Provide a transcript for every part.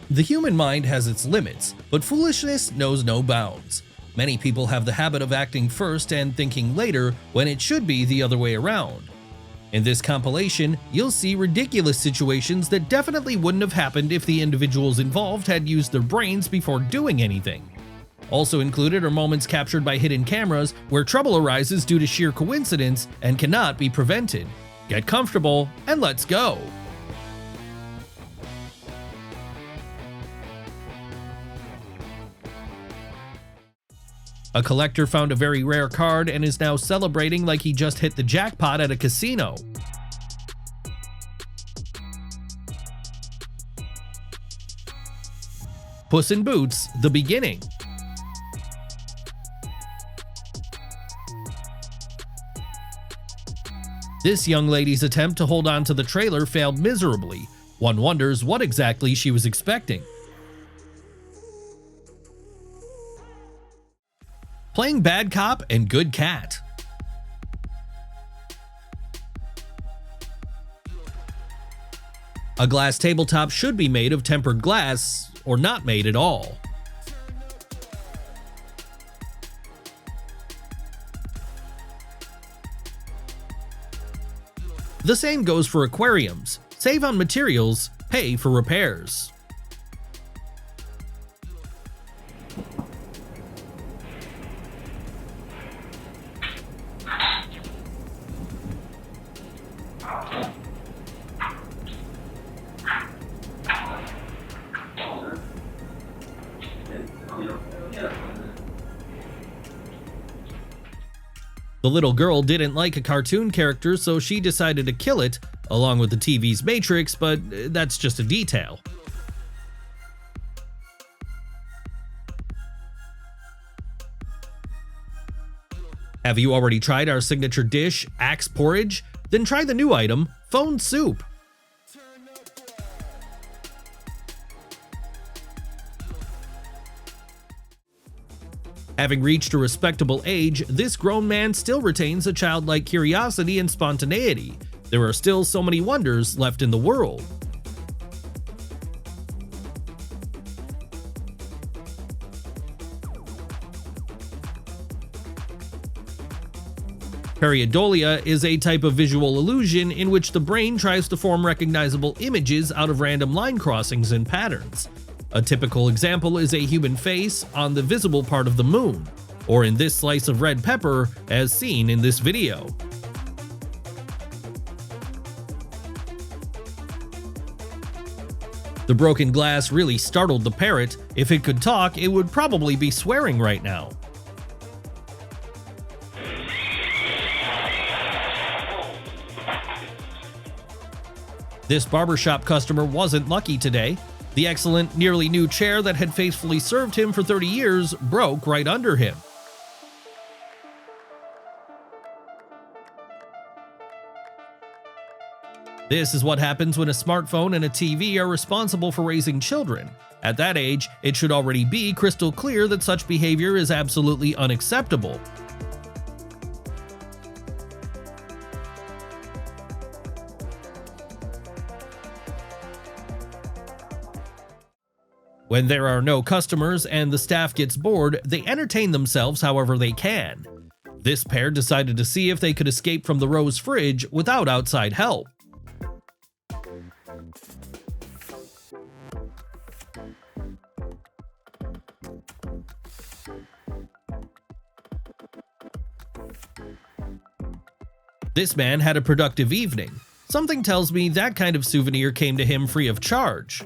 The human mind has its limits, but foolishness knows no bounds. Many people have the habit of acting first and thinking later when it should be the other way around. In this compilation, you'll see ridiculous situations that definitely wouldn't have happened if the individuals involved had used their brains before doing anything. Also included are moments captured by hidden cameras where trouble arises due to sheer coincidence and cannot be prevented. Get comfortable and let's go! A collector found a very rare card and is now celebrating like he just hit the jackpot at a casino. Puss in Boots: The Beginning. This young lady's attempt to hold on to the trailer failed miserably. One wonders what exactly she was expecting. Playing bad cop and good cat. A glass tabletop should be made of tempered glass, or not made at all. The same goes for aquariums. Save on materials, pay for repairs. The little girl didn't like a cartoon character, so she decided to kill it, along with the TV's Matrix, but that's just a detail. Have you already tried our signature dish, axe porridge? Then try the new item, phone soup. Having reached a respectable age, this grown man still retains a childlike curiosity and spontaneity. There are still so many wonders left in the world. Pareidolia is a type of visual illusion in which the brain tries to form recognizable images out of random line crossings and patterns. A typical example is a human face on the visible part of the moon, or in this slice of red pepper as seen in this video. The broken glass really startled the parrot. If it could talk, it would probably be swearing right now. This barbershop customer wasn't lucky today. The excellent, nearly new chair that had faithfully served him for 30 years broke right under him. This is what happens when a smartphone and a TV are responsible for raising children. At that age, it should already be crystal clear that such behavior is absolutely unacceptable. When there are no customers and the staff gets bored, they entertain themselves however they can. This pair decided to see if they could escape from the Rose fridge without outside help. This man had a productive evening. Something tells me that kind of souvenir came to him free of charge.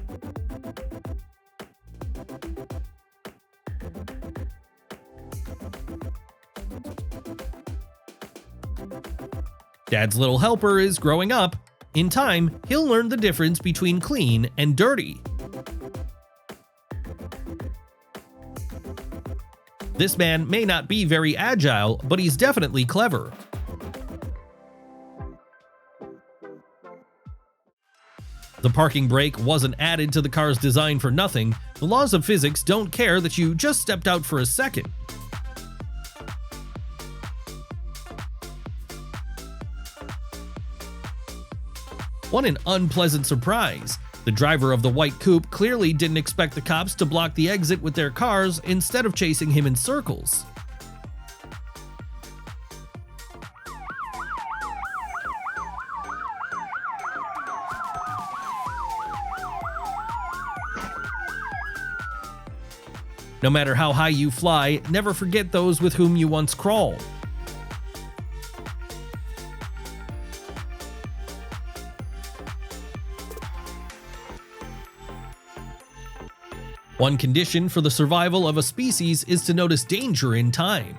Dad's little helper is growing up. In time, he'll learn the difference between clean and dirty. This man may not be very agile, but he's definitely clever. The parking brake wasn't added to the car's design for nothing. The laws of physics don't care that you just stepped out for a second. What an unpleasant surprise. The driver of the white coupe clearly didn't expect the cops to block the exit with their cars instead of chasing him in circles. No matter how high you fly, never forget those with whom you once crawled. One condition for the survival of a species is to notice danger in time.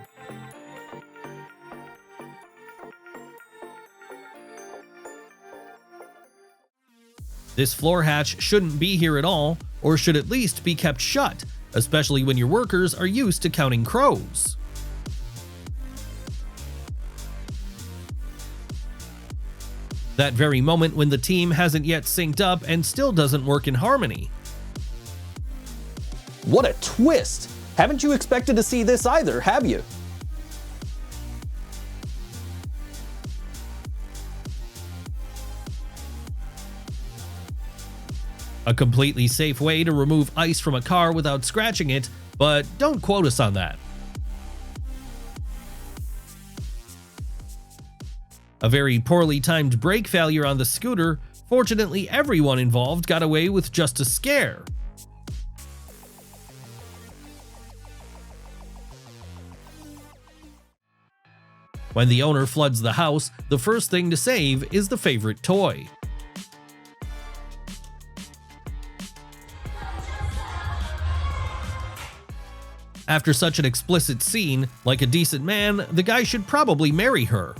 This floor hatch shouldn't be here at all, or should at least be kept shut, especially when your workers are used to counting crows. That very moment when the team hasn't yet synced up and still doesn't work in harmony. What a twist! Haven't you expected to see this either, have you? A completely safe way to remove ice from a car without scratching it, but don't quote us on that. A very poorly timed brake failure on the scooter. Fortunately, everyone involved got away with just a scare. When the owner floods the house, the first thing to save is the favorite toy. After such an explicit scene, like a decent man, the guy should probably marry her.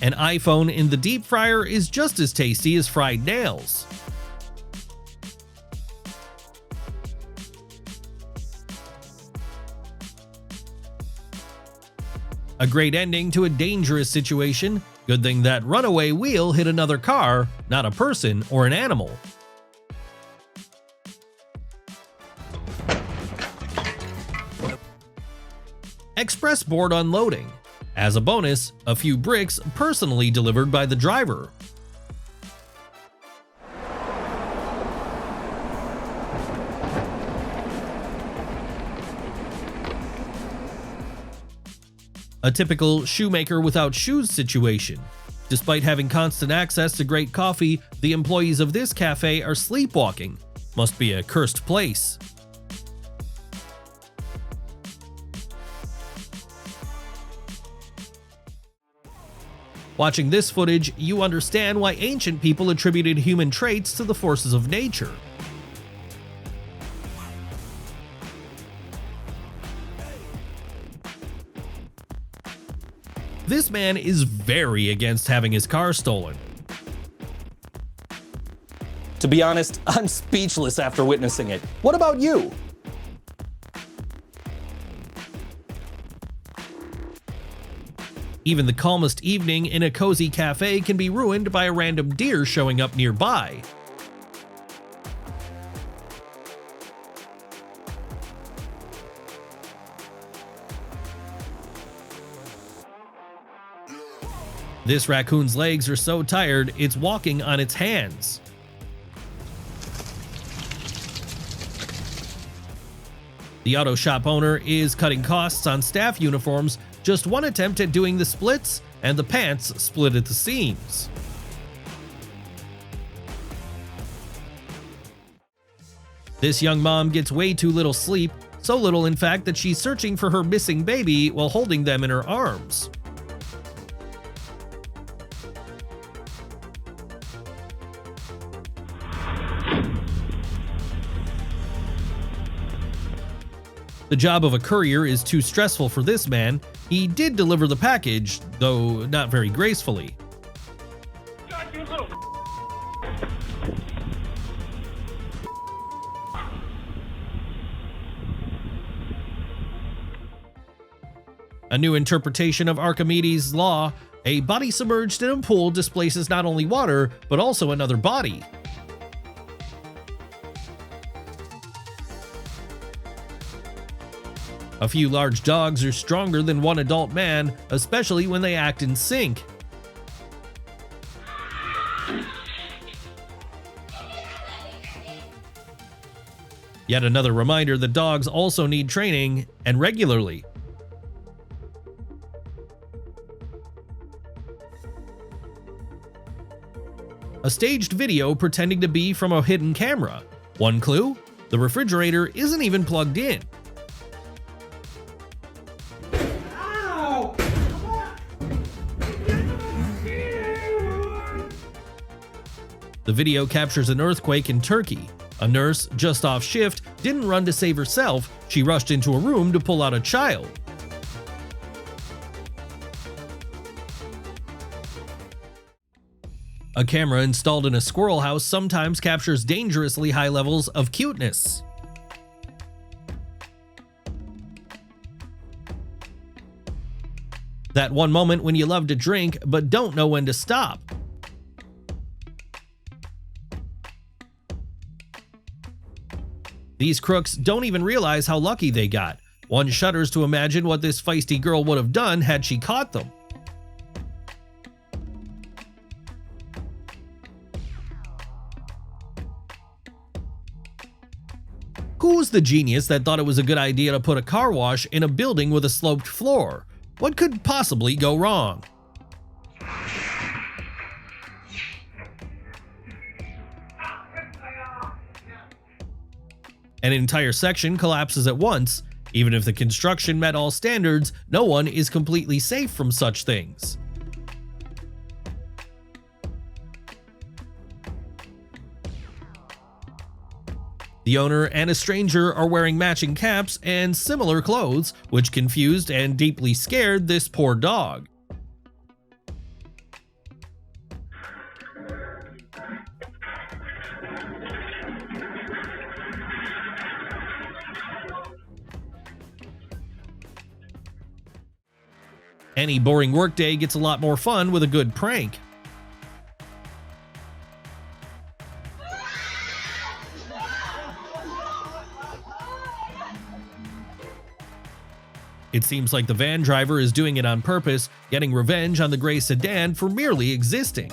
An iPhone in the deep fryer is just as tasty as fried nails. A great ending to a dangerous situation. Good thing that runaway wheel hit another car, not a person or an animal. Express board unloading. As a bonus, a few bricks personally delivered by the driver. A typical shoemaker without shoes situation. Despite having constant access to great coffee, the employees of this cafe are sleepwalking. Must be a cursed place. Watching this footage, you understand why ancient people attributed human traits to the forces of nature. This man is very against having his car stolen. To be honest, I'm speechless after witnessing it. What about you? Even the calmest evening in a cozy cafe can be ruined by a random deer showing up nearby. This raccoon's legs are so tired, it's walking on its hands. The auto shop owner is cutting costs on staff uniforms. Just one attempt at doing the splits, and the pants split at the seams. This young mom gets way too little sleep, so little in fact that she's searching for her missing baby while holding them in her arms. The job of a courier is too stressful for this man. He did deliver the package, though not very gracefully. God, you little A new interpretation of Archimedes' law: a body submerged in a pool displaces not only water, but also another body. A few large dogs are stronger than one adult man, especially when they act in sync. Yet another reminder that dogs also need training, and regularly. A staged video pretending to be from a hidden camera. One clue? The refrigerator isn't even plugged in. The video captures an earthquake in Turkey. A nurse, just off shift, didn't run to save herself, she rushed into a room to pull out a child. A camera installed in a squirrel house sometimes captures dangerously high levels of cuteness. That one moment when you love to drink but don't know when to stop. These crooks don't even realize how lucky they got. One shudders to imagine what this feisty girl would have done had she caught them. Who's the genius that thought it was a good idea to put a car wash in a building with a sloped floor? What could possibly go wrong? An entire section collapses at once. Even if the construction met all standards, no one is completely safe from such things. The owner and a stranger are wearing matching caps and similar clothes, which confused and deeply scared this poor dog. Any boring workday gets a lot more fun with a good prank. It seems like the van driver is doing it on purpose, getting revenge on the gray sedan for merely existing.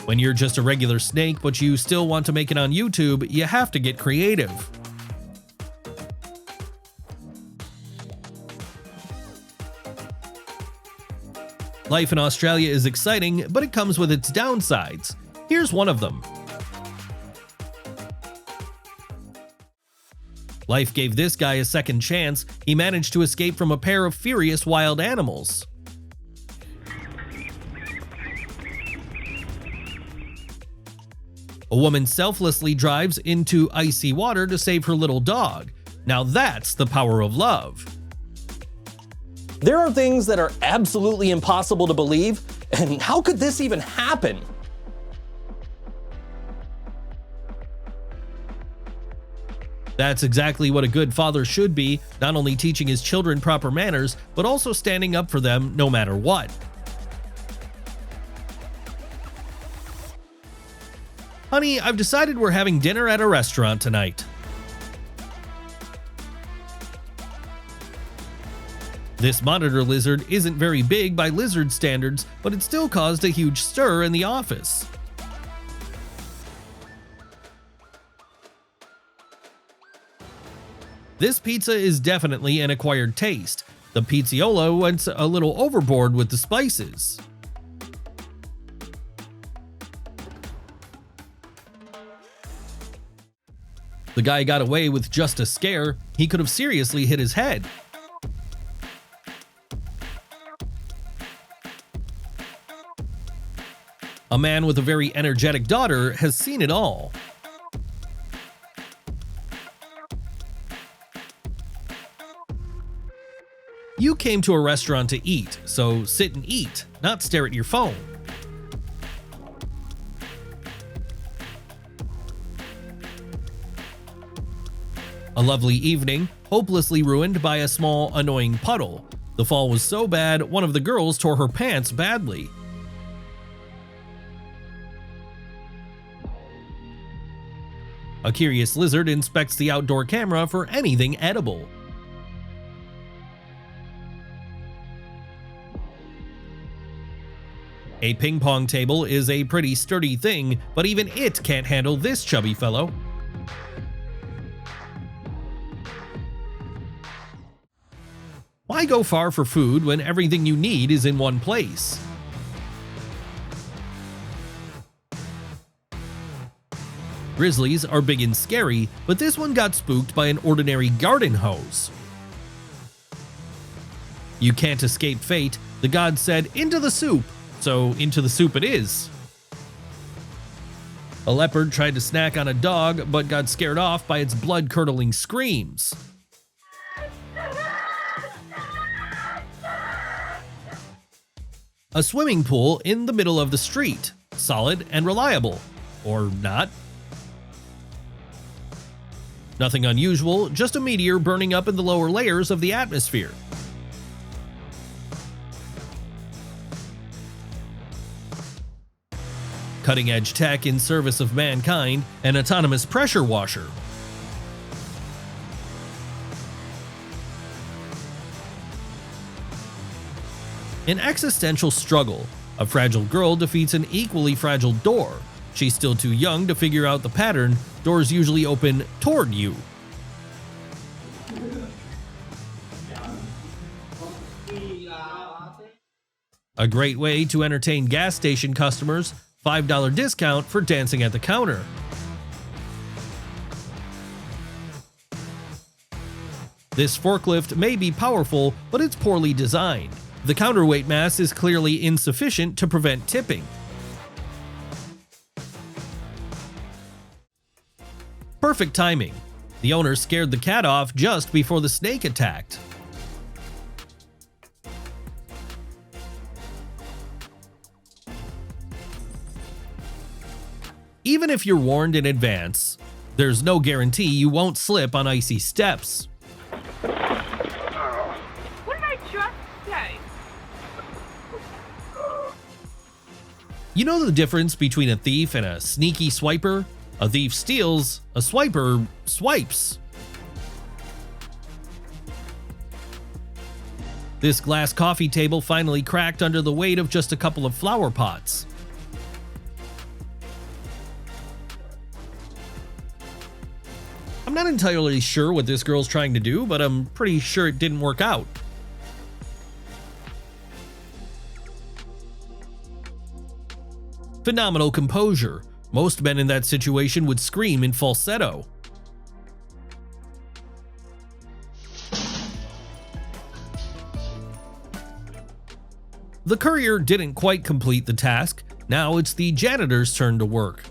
When you're just a regular snake but you still want to make it on YouTube, you have to get creative. Life in Australia is exciting, but it comes with its downsides. Here's one of them. Life gave this guy a second chance. He managed to escape from a pair of furious wild animals. A woman selflessly drives into icy water to save her little dog. Now that's the power of love. There are things that are absolutely impossible to believe, and how could this even happen? That's exactly what a good father should be, not only teaching his children proper manners, but also standing up for them no matter what. Honey, I've decided we're having dinner at a restaurant tonight. This monitor lizard isn't very big by lizard standards, but it still caused a huge stir in the office. This pizza is definitely an acquired taste. The pizzaiolo went a little overboard with the spices. The guy got away with just a scare. He could have seriously hit his head. A man with a very energetic daughter has seen it all. You came to a restaurant to eat, so sit and eat, not stare at your phone. A lovely evening, hopelessly ruined by a small, annoying puddle. The fall was so bad, one of the girls tore her pants badly. A curious lizard inspects the outdoor camera for anything edible. A ping pong table is a pretty sturdy thing, but even it can't handle this chubby fellow. Why go far for food when everything you need is in one place? Grizzlies are big and scary, but this one got spooked by an ordinary garden hose. You can't escape fate. The god said, "Into the soup," so into the soup it is. A leopard tried to snack on a dog, but got scared off by its blood-curdling screams. A swimming pool in the middle of the street. Solid and reliable. Or not. Nothing unusual, just a meteor burning up in the lower layers of the atmosphere. Cutting-edge tech in service of mankind, an autonomous pressure washer. An existential struggle. A fragile girl defeats an equally fragile door. She's still too young to figure out the pattern. Doors usually open toward you. A great way to entertain gas station customers. $5 discount for dancing at the counter. This forklift may be powerful, but it's poorly designed. The counterweight mass is clearly insufficient to prevent tipping. Perfect timing. The owner scared the cat off just before the snake attacked. Even if you're warned in advance, there's no guarantee you won't slip on icy steps. What did I just say? You know the difference between a thief and a sneaky swiper? A thief steals, a swiper swipes. This glass coffee table finally cracked under the weight of just a couple of flower pots. I'm not entirely sure what this girl's trying to do, but I'm pretty sure it didn't work out. Phenomenal composure. Most men in that situation would scream in falsetto. The courier didn't quite complete the task. Now it's the janitor's turn to work.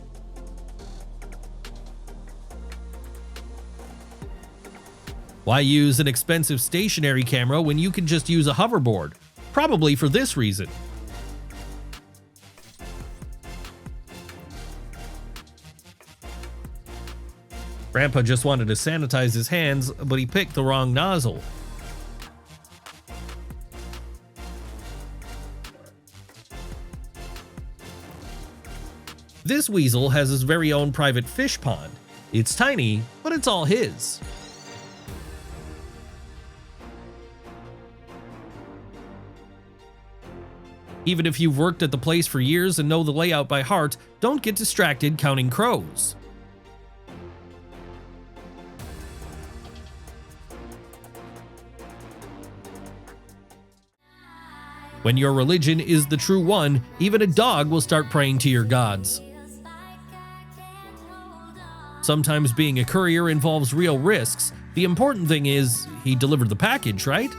Why use an expensive stationary camera when you can just use a hoverboard? Probably for this reason. Grandpa just wanted to sanitize his hands, but he picked the wrong nozzle. This weasel has his very own private fish pond. It's tiny, but it's all his. Even if you've worked at the place for years and know the layout by heart, don't get distracted counting crows. When your religion is the true one, even a dog will start praying to your gods. Sometimes being a courier involves real risks. The important thing is, he delivered the package, right?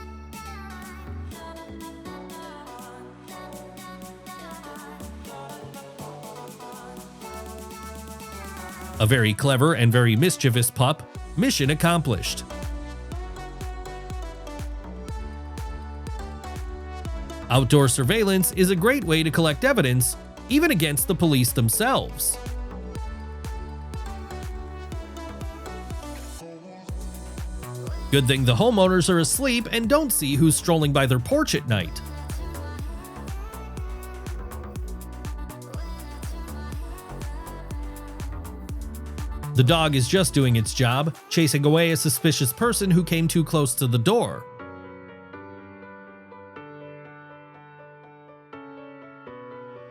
A very clever and very mischievous pup. Mission accomplished. Outdoor surveillance is a great way to collect evidence, even against the police themselves. Good thing the homeowners are asleep and don't see who's strolling by their porch at night. The dog is just doing its job, chasing away a suspicious person who came too close to the door.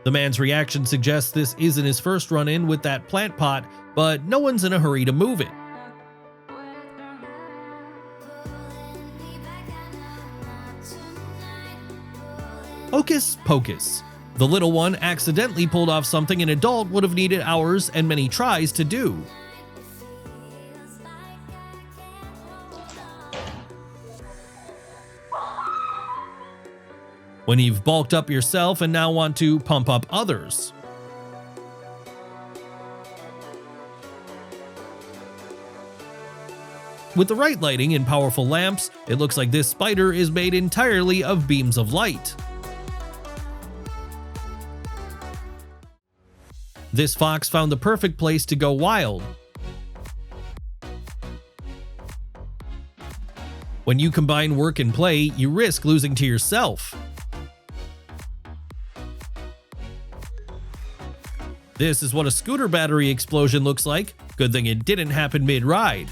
The man's reaction suggests this isn't his first run-in with that plant pot, but no one's in a hurry to move it. Hocus pocus. The little one accidentally pulled off something an adult would have needed hours and many tries to do. When you've bulked up yourself and now want to pump up others. With the right lighting and powerful lamps, it looks like this spider is made entirely of beams of light. This fox found the perfect place to go wild. When you combine work and play, you risk losing to yourself. This is what a scooter battery explosion looks like. Good thing it didn't happen mid-ride.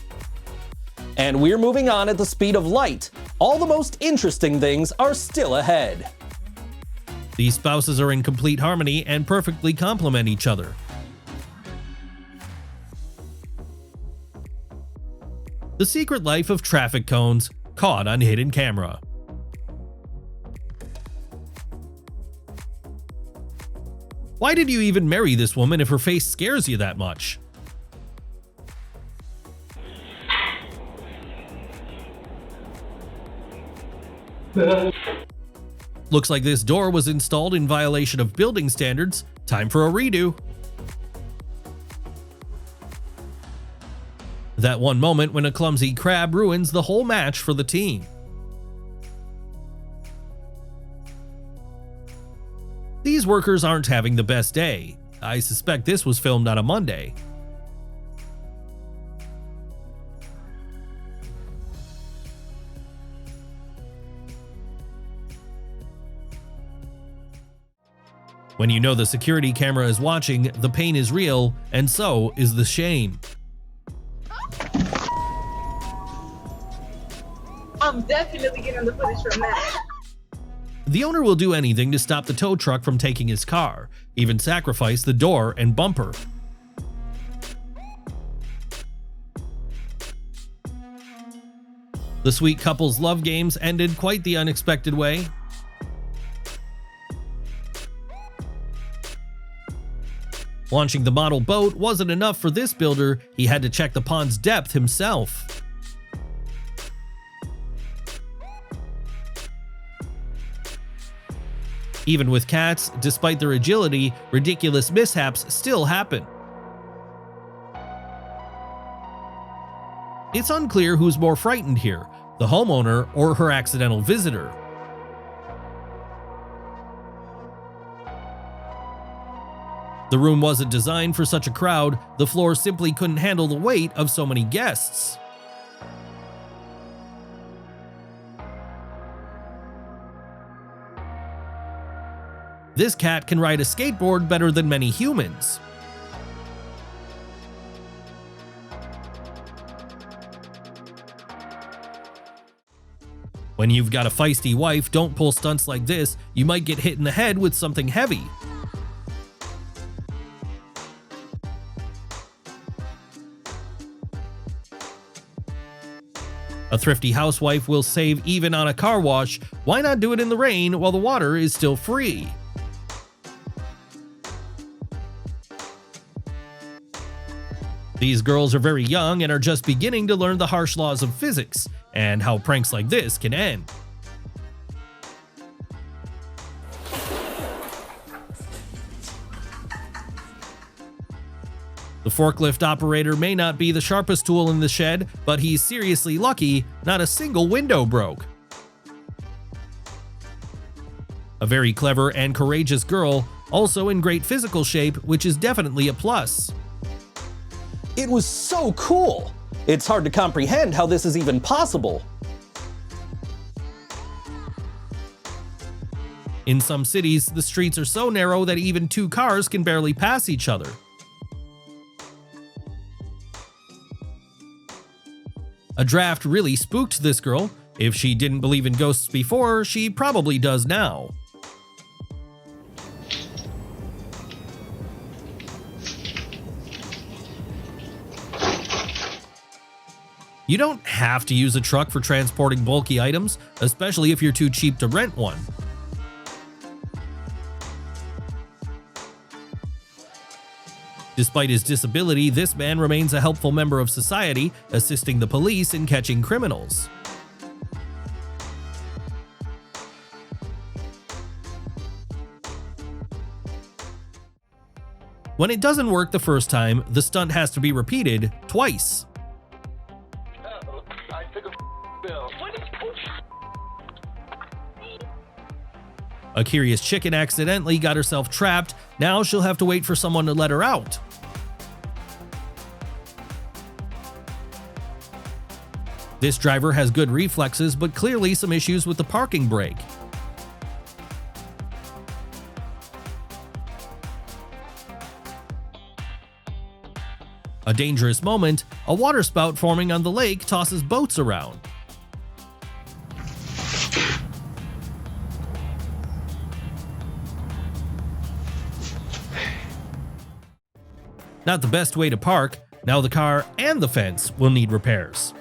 And we're moving on at the speed of light. All the most interesting things are still ahead. These spouses are in complete harmony and perfectly complement each other. The secret life of traffic cones, caught on hidden camera. Why did you even marry this woman if her face scares you that much? Looks like this door was installed in violation of building standards. Time for a redo. That one moment when a clumsy crab ruins the whole match for the team. These workers aren't having the best day. I suspect this was filmed on a Monday. When you know the security camera is watching, the pain is real, and so is the shame. I'm definitely getting the footage from that. The owner will do anything to stop the tow truck from taking his car, even sacrifice the door and bumper. The sweet couple's love games ended quite the unexpected way. Launching the model boat wasn't enough for this builder, he had to check the pond's depth himself. Even with cats, despite their agility, ridiculous mishaps still happen. It's unclear who's more frightened here, the homeowner or her accidental visitor. The room wasn't designed for such a crowd, the floor simply couldn't handle the weight of so many guests. This cat can ride a skateboard better than many humans. When you've got a feisty wife, don't pull stunts like this, you might get hit in the head with something heavy. A thrifty housewife will save even on a car wash. Why not do it in the rain while the water is still free? These girls are very young and are just beginning to learn the harsh laws of physics and how pranks like this can end. The forklift operator may not be the sharpest tool in the shed, but he's seriously lucky not a single window broke. A very clever and courageous girl, also in great physical shape, which is definitely a plus. It was so cool! It's hard to comprehend how this is even possible. In some cities, the streets are so narrow that even two cars can barely pass each other. A draft really spooked this girl. If she didn't believe in ghosts before, she probably does now. You don't have to use a truck for transporting bulky items, especially if you're too cheap to rent one. Despite his disability, this man remains a helpful member of society, assisting the police in catching criminals. When it doesn't work the first time, the stunt has to be repeated twice. A curious chicken accidentally got herself trapped. Now she'll have to wait for someone to let her out. This driver has good reflexes, but clearly some issues with the parking brake. A dangerous moment, a waterspout forming on the lake tosses boats around. Not the best way to park. Now the car and the fence will need repairs.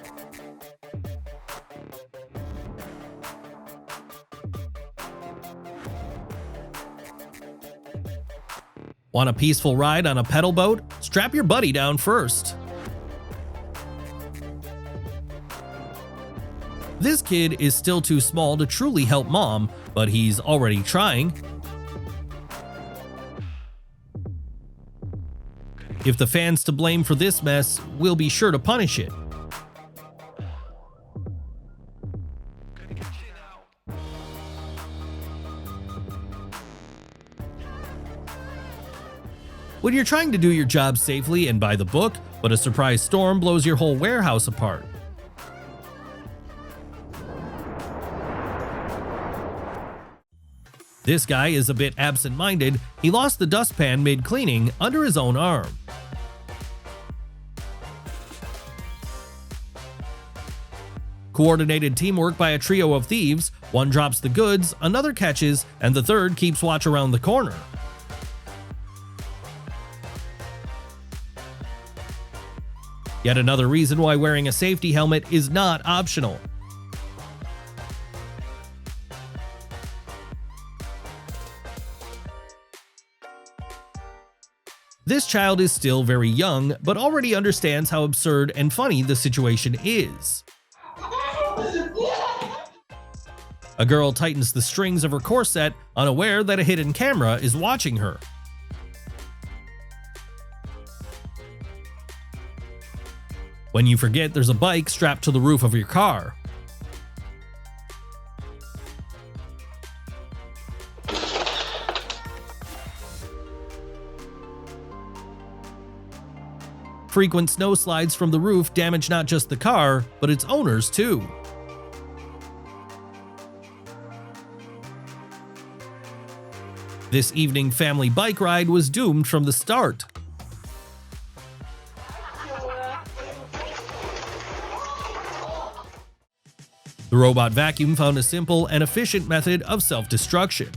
Want a peaceful ride on a pedal boat? Strap your buddy down first. This kid is still too small to truly help mom, but he's already trying. If the fan's to blame for this mess, we'll be sure to punish it. When you're trying to do your job safely and by the book, but a surprise storm blows your whole warehouse apart. This guy is a bit absent-minded. He lost the dustpan mid-cleaning under his own arm. Coordinated teamwork by a trio of thieves. One drops the goods, another catches, and the third keeps watch around the corner. Yet another reason why wearing a safety helmet is not optional. This child is still very young, but already understands how absurd and funny the situation is. A girl tightens the strings of her corset, unaware that a hidden camera is watching her. When you forget there's a bike strapped to the roof of your car. Frequent snow slides from the roof damage not just the car, but its owners too. This evening family bike ride was doomed from the start. The robot vacuum found a simple and efficient method of self-destruction.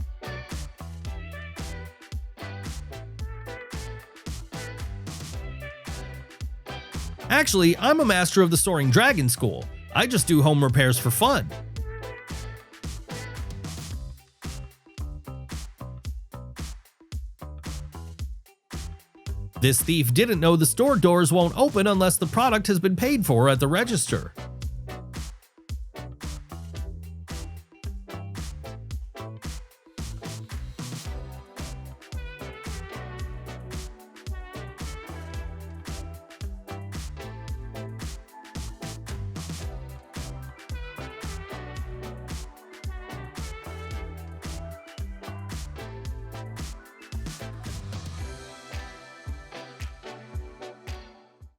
Actually, I'm a master of the Soaring Dragon School. I just do home repairs for fun. This thief didn't know the store doors won't open unless the product has been paid for at the register.